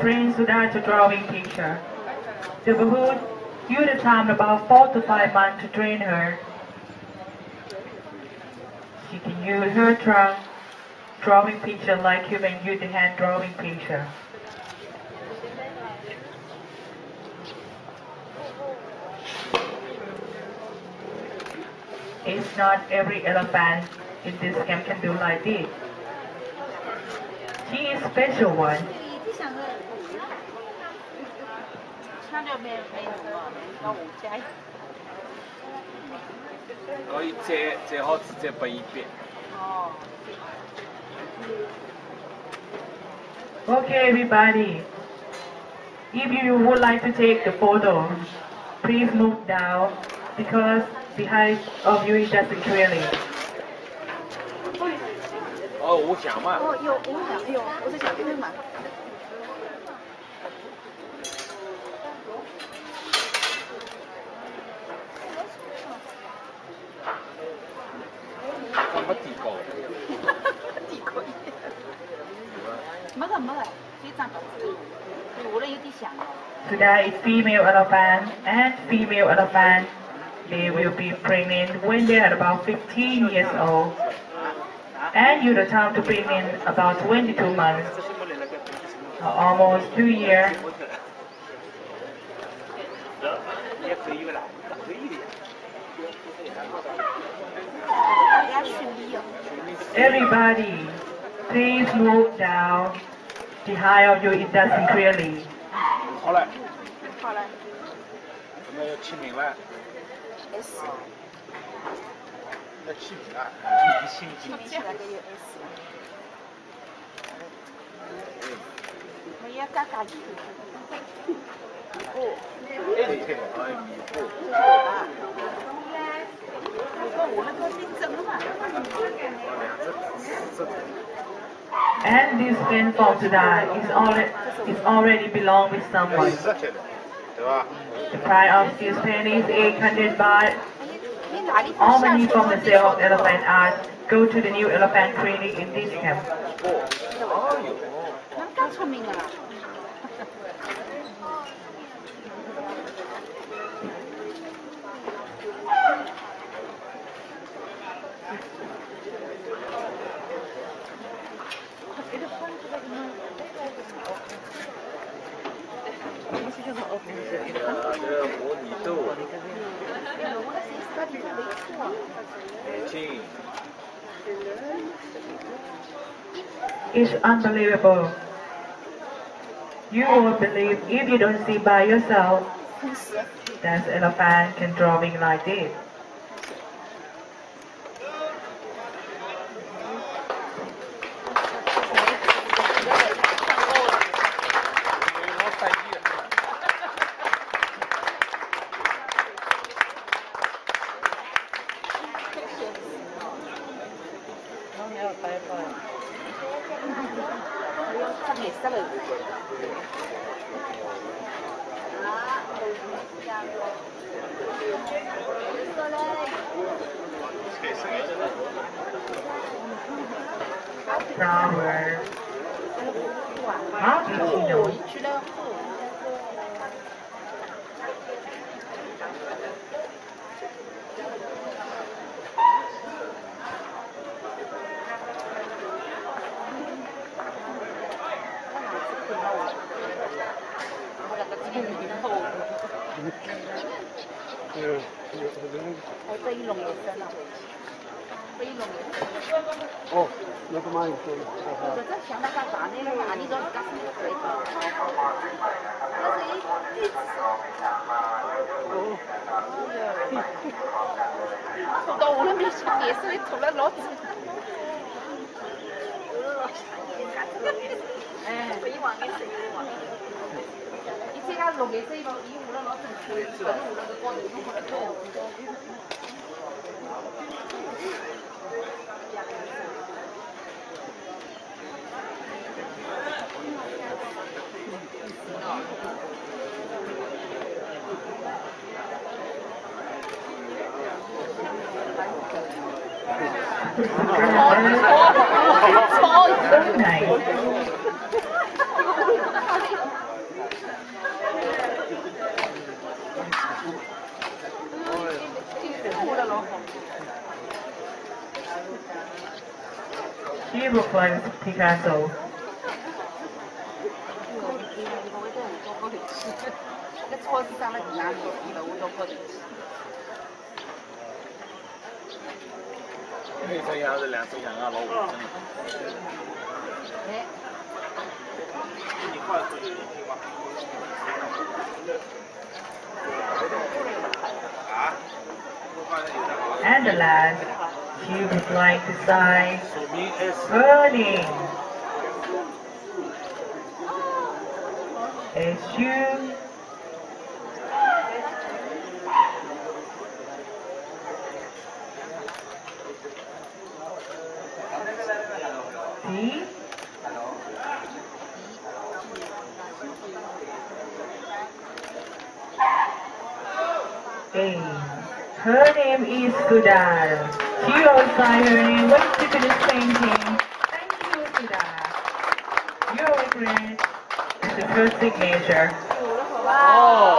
Train Sudan to drawing teacher. The would use the time about 4 to 5 months to train her. She can use her trunk drawing picture like human use the hand drawing picture. It's not every elephant in this camp can do like this. She is a special one. Okay, everybody. If you would like to take the photo, please move down because behind of you it doesn't clearly. 哦，我想嘛。哦，有，我是想对嘛。乜地講？地講。冇啦，呢張我咧有啲想。Today is female elephant and female elephant. They will be pregnant when they are about 15 years old. And you the time to pregnant about 22 months, almost 2 years. Everybody, please move down. The high of you it doesn't clearly. 好了。好了。我们要签名了。S。要签名了。签名了个有 S。我也加加油。哦。哎，对，哎，米布。这是我吧？我那个姓曾嘛。And this pen for today is already belong with someone. The price of this pen is 800 baht. All money from the sale of elephant art go to the new elephant clinic in this camp. It's unbelievable. You won't believe if you don't see by yourself that elephant can drawing like this. Flower. How did you know? Oh, never mind. 我在想那干啥呢？哪里都是干什么可以的。抽到我了没想也是抽了老子。哎，可以往给谁往？你这个弄给谁了？你无论老子去，反正无论个光头弄过来做。So nice. She looks like Picasso. 那超市上那个拿手机的，我都不能吃。可以这样子两只羊啊，老五真的。哎。你快出去听吗？啊？ And the last, she would like to sign burning. It's you. See? A. Her name is Sudar. She will sign her name when she finishes painting. Thank you, Sudar. Your regret is the first signature. Oh.